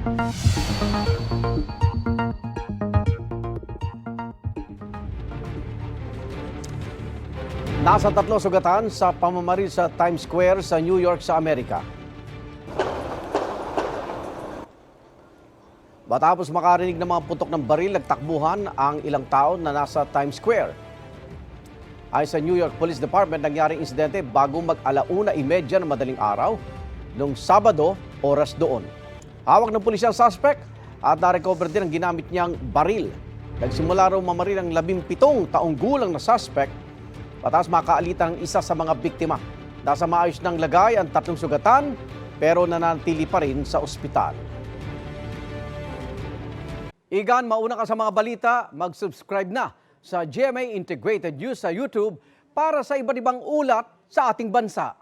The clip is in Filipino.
Nasa 3 sugatan sa pamamaril sa Times Square sa New York sa Amerika. Matapos makarinig ng mga putok ng baril, nagtakbuhan ang ilang tao na nasa Times Square. Ayon sa New York Police Department, nangyaring insidente bago mag-1:30 ng madaling araw noong Sabado, oras doon. Hawak ng pulisya ang suspect at na-recover din ang ginamit niyang baril. Nagsimula raw mamaril ang 17 taong gulang na suspect matapos makaalitan ng isa sa mga biktima. Nasa maayos ng lagay ang 3 sugatan pero nanatili pa rin sa ospital. Igan, mauna ka sa mga balita, mag-subscribe na sa GMA Integrated News sa YouTube para sa iba't ibang ulat sa ating bansa.